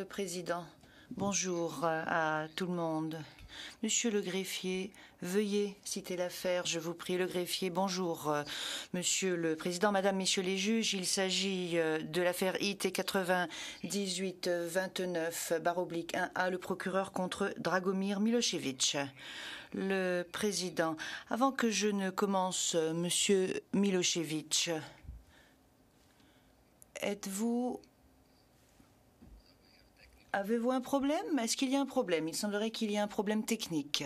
le Président. Bonjour à tout le monde. Monsieur le greffier, veuillez citer l'affaire, je vous prie. Le greffier, bonjour. Monsieur le Président, Madame, Messieurs les juges, il s'agit de l'affaire IT 98-29/1A, le procureur contre Dragomir Milošević. Le Président, avant que je ne commence, Monsieur Milošević, avez-vous un problème? Est-ce qu'il y a un problème? Il semblerait qu'il y ait un problème technique.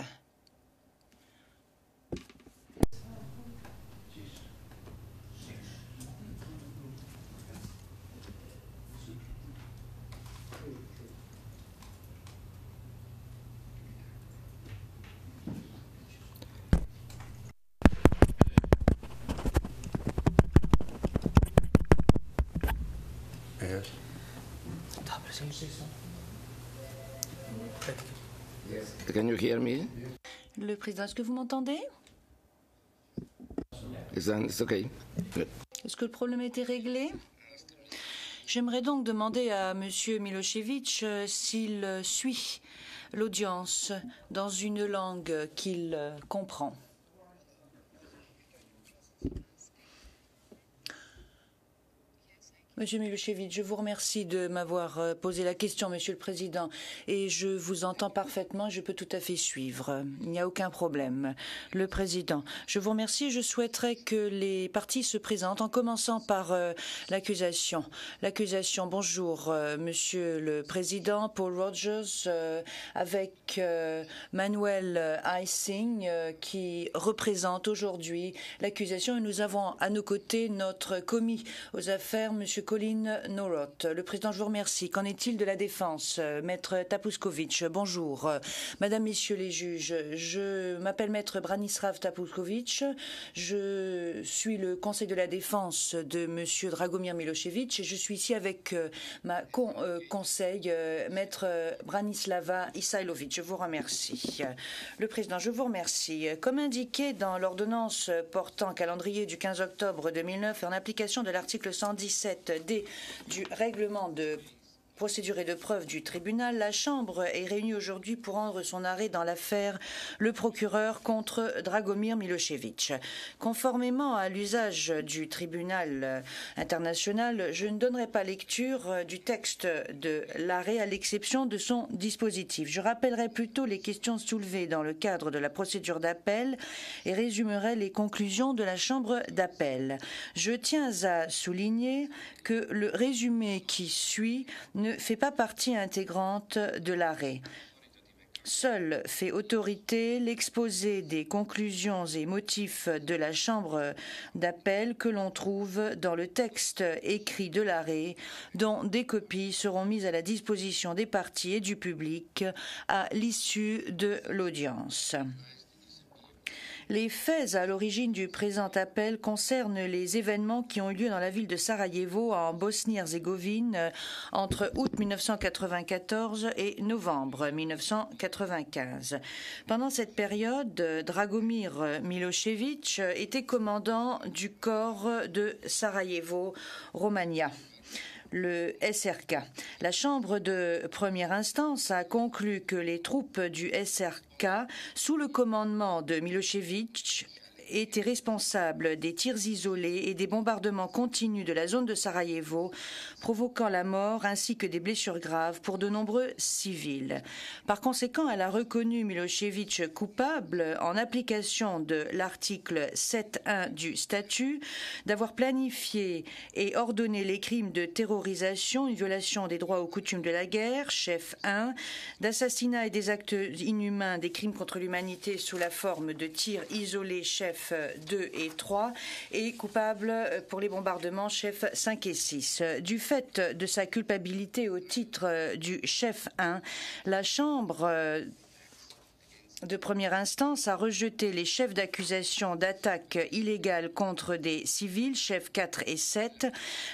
Can you hear me? Le Président, est-ce que vous m'entendez? It's okay. Good. Est-ce que le problème a été réglé? J'aimerais donc demander à Monsieur Milošević s'il suit l'audience dans une langue qu'il comprend. Monsieur Milošević, je vous remercie de m'avoir posé la question, Monsieur le Président, et je vous entends parfaitement, je peux tout à fait suivre. Il n'y a aucun problème. Le Président, je vous remercie. Je souhaiterais que les parties se présentent, en commençant par l'accusation. L'accusation, bonjour, Monsieur le Président, Paul Rogers, avec Manuel Eising, qui représente aujourd'hui l'accusation. Et nous avons à nos côtés notre commis aux affaires, Monsieur Colin Norroth. Le Président, je vous remercie. Qu'en est-il de la défense? Maître Tapuskovic, bonjour. Madame, Messieurs les juges, je m'appelle Maître Branislav Tapuskovic. Je suis le conseil de la défense de Monsieur Dragomir Milošević et je suis ici avec ma conseil, Maître Branislava Isailovic. Je vous remercie. Le Président, je vous remercie. Comme indiqué dans l'ordonnance portant calendrier du 15 octobre 2009 en application de l'article 117 D du règlement de procédure et de preuve du tribunal, la Chambre est réunie aujourd'hui pour rendre son arrêt dans l'affaire le procureur contre Dragomir Milošević. Conformément à l'usage du tribunal international, je ne donnerai pas lecture du texte de l'arrêt à l'exception de son dispositif. Je rappellerai plutôt les questions soulevées dans le cadre de la procédure d'appel et résumerai les conclusions de la Chambre d'appel. Je tiens à souligner que le résumé qui suit ne fait pas partie intégrante de l'arrêt. Seul fait autorité l'exposé des conclusions et motifs de la Chambre d'appel que l'on trouve dans le texte écrit de l'arrêt, dont des copies seront mises à la disposition des parties et du public à l'issue de l'audience. Les faits à l'origine du présent appel concernent les événements qui ont eu lieu dans la ville de Sarajevo, en Bosnie-Herzégovine, entre août 1994 et novembre 1995. Pendant cette période, Dragomir Milošević était commandant du corps de Sarajevo-Romania, le SRK. La Chambre de première instance a conclu que les troupes du SRK, sous le commandement de Milošević, étaient responsables des tirs isolés et des bombardements continus de la zone de Sarajevo, provoquant la mort ainsi que des blessures graves pour de nombreux civils. Par conséquent, elle a reconnu Milošević coupable, en application de l'article 7.1 du statut, d'avoir planifié et ordonné les crimes de terrorisation, une violation des droits aux coutumes de la guerre, chef 1, d'assassinat et des actes inhumains, des crimes contre l'humanité sous la forme de tirs isolés, chef 2 et 3, et coupable pour les bombardements chef 5 et 6. Du fait de sa culpabilité au titre du chef 1, la Chambre de première instance a rejeté les chefs d'accusation d'attaque illégale contre des civils, chefs 4 et 7.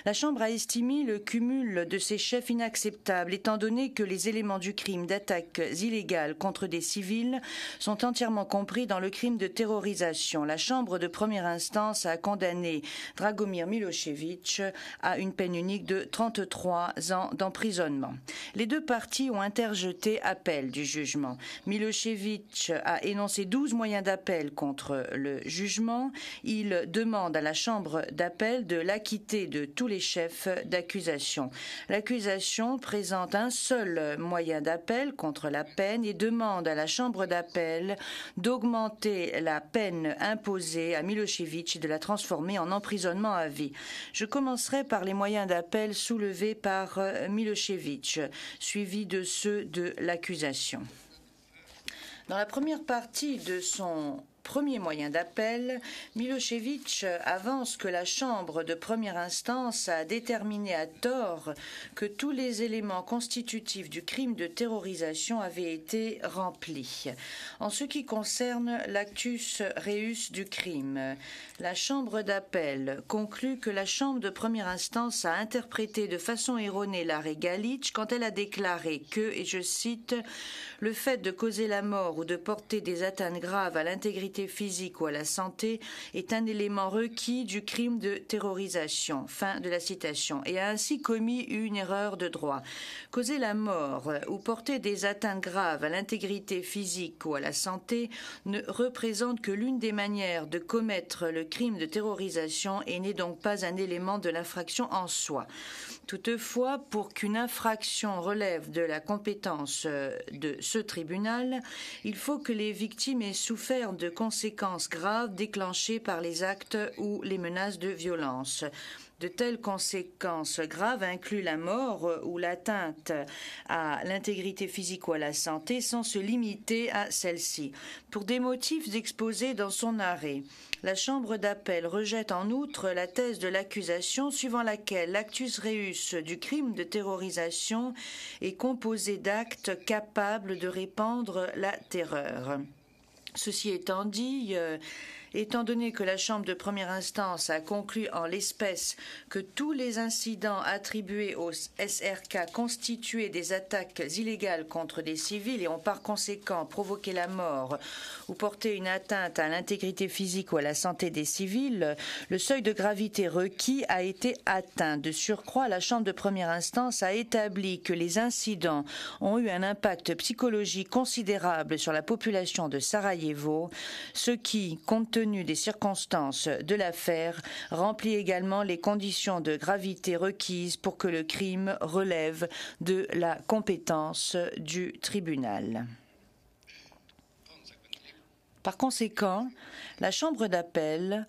La Chambre a estimé le cumul de ces chefs inacceptable, étant donné que les éléments du crime d'attaque illégale contre des civils sont entièrement compris dans le crime de terrorisation. La Chambre de première instance a condamné Dragomir Milošević à une peine unique de 33 ans d'emprisonnement. Les deux parties ont interjeté appel du jugement. Milošević a énoncé 12 moyens d'appel contre le jugement. Il demande à la Chambre d'appel de l'acquitter de tous les chefs d'accusation. L'accusation présente un seul moyen d'appel contre la peine et demande à la Chambre d'appel d'augmenter la peine imposée à Milošević et de la transformer en emprisonnement à vie. Je commencerai par les moyens d'appel soulevés par Milošević, suivis de ceux de l'accusation. Dans la première partie de son premier moyen d'appel, Milošević avance que la Chambre de première instance a déterminé à tort que tous les éléments constitutifs du crime de terrorisation avaient été remplis. En ce qui concerne l'actus reus du crime, la Chambre d'appel conclut que la Chambre de première instance a interprété de façon erronée l'arrêt Galić quand elle a déclaré que, et je cite, « le fait de causer la mort ou de porter des atteintes graves à l'intégrité physique ou à la santé est un élément requis du crime de terrorisation. » Fin de la citation. Et a ainsi commis une erreur de droit. Causer la mort ou porter des atteintes graves à l'intégrité physique ou à la santé ne représente que l'une des manières de commettre le crime de terrorisation et n'est donc pas un élément de l'infraction en soi. Toutefois, pour qu'une infraction relève de la compétence de ce tribunal, il faut que les victimes aient souffert de conséquences graves déclenchées par les actes ou les menaces de violence. De telles conséquences graves incluent la mort ou l'atteinte à l'intégrité physique ou à la santé sans se limiter à celle-ci. Pour des motifs exposés dans son arrêt, la Chambre d'appel rejette en outre la thèse de l'accusation suivant laquelle l'actus reus du crime de terrorisation est composé d'actes capables de répandre la terreur. Ceci étant dit, étant donné que la Chambre de première instance a conclu en l'espèce que tous les incidents attribués au SRK constituaient des attaques illégales contre des civils et ont par conséquent provoqué la mort ou porté une atteinte à l'intégrité physique ou à la santé des civils, le seuil de gravité requis a été atteint. De surcroît, la Chambre de première instance a établi que les incidents ont eu un impact psychologique considérable sur la population de Sarajevo, ce qui, compte tenu des circonstances de l'affaire, remplit également les conditions de gravité requises pour que le crime relève de la compétence du tribunal. Par conséquent, la Chambre d'appel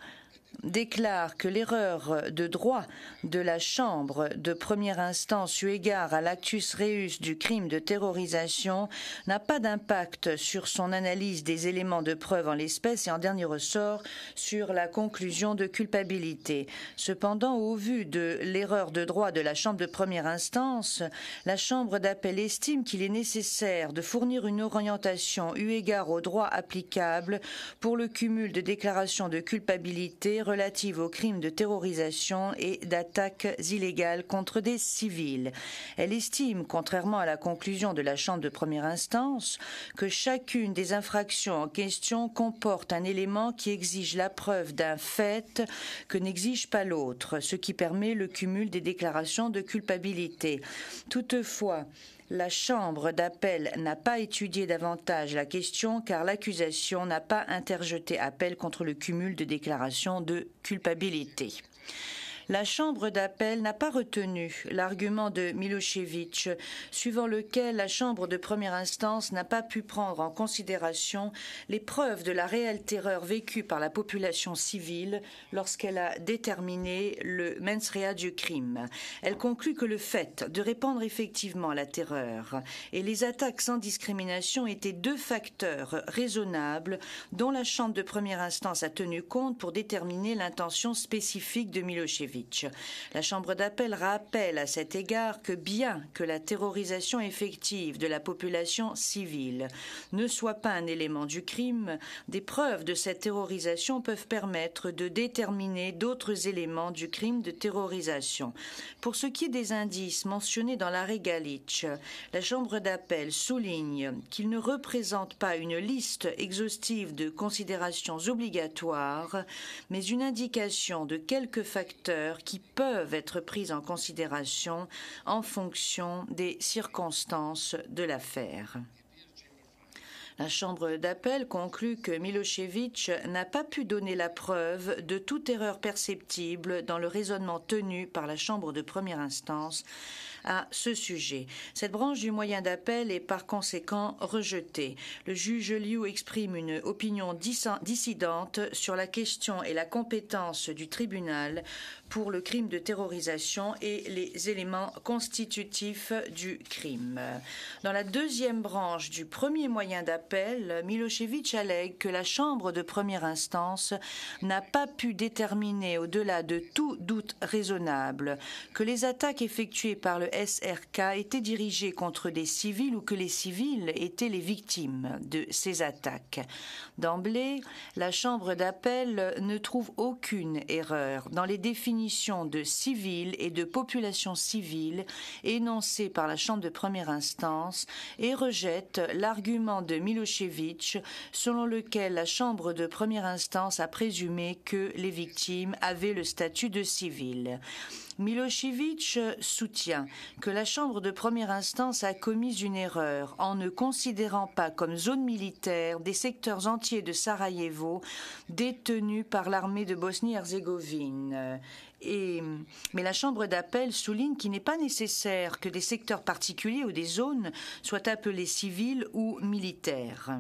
déclare que l'erreur de droit de la Chambre de première instance eu égard à l'actus reus du crime de terrorisation n'a pas d'impact sur son analyse des éléments de preuve en l'espèce et en dernier ressort sur la conclusion de culpabilité. Cependant, au vu de l'erreur de droit de la Chambre de première instance, la Chambre d'appel estime qu'il est nécessaire de fournir une orientation eu égard au droit applicable pour le cumul de déclarations de culpabilité relative aux crimes de terrorisation et d'attaques illégales contre des civils. Elle estime, contrairement à la conclusion de la Chambre de première instance, que chacune des infractions en question comporte un élément qui exige la preuve d'un fait que n'exige pas l'autre, ce qui permet le cumul des déclarations de culpabilité. Toutefois, la Chambre d'appel n'a pas étudié davantage la question car l'accusation n'a pas interjeté appel contre le cumul de déclarations de culpabilité. La Chambre d'appel n'a pas retenu l'argument de Milošević, suivant lequel la Chambre de première instance n'a pas pu prendre en considération les preuves de la réelle terreur vécue par la population civile lorsqu'elle a déterminé le mens rea du crime. Elle conclut que le fait de répandre effectivement la terreur et les attaques sans discrimination étaient deux facteurs raisonnables dont la Chambre de première instance a tenu compte pour déterminer l'intention spécifique de Milošević. Milošević. La Chambre d'appel rappelle à cet égard que bien que la terrorisation effective de la population civile ne soit pas un élément du crime, des preuves de cette terrorisation peuvent permettre de déterminer d'autres éléments du crime de terrorisation. Pour ce qui est des indices mentionnés dans l'arrêt Galić, la Chambre d'appel souligne qu'il ne représente pas une liste exhaustive de considérations obligatoires, mais une indication de quelques facteurs qui peuvent être pris en considération en fonction des circonstances de l'affaire. La Chambre d'appel conclut que Milošević n'a pas pu donner la preuve de toute erreur perceptible dans le raisonnement tenu par la Chambre de première instance à ce sujet. Cette branche du moyen d'appel est par conséquent rejetée. Le juge Liu exprime une opinion dissidente sur la question et la compétence du tribunal pour le crime de terrorisation et les éléments constitutifs du crime. Dans la deuxième branche du premier moyen d'appel, Milošević allègue que la Chambre de première instance n'a pas pu déterminer au-delà de tout doute raisonnable que les attaques effectuées par le SRK étaient dirigées contre des civils ou que les civils étaient les victimes de ces attaques. D'emblée, la Chambre d'appel ne trouve aucune erreur dans les définitions de civils et de population civile énoncées par la Chambre de première instance et rejette l'argument de Milošević selon lequel la Chambre de première instance a présumé que les victimes avaient le statut de civils. Milošević soutient que la Chambre de première instance a commis une erreur en ne considérant pas comme zone militaire des secteurs entiers de Sarajevo détenus par l'armée de Bosnie-Herzégovine. Mais la Chambre d'appel souligne qu'il n'est pas nécessaire que des secteurs particuliers ou des zones soient appelés civils ou militaires.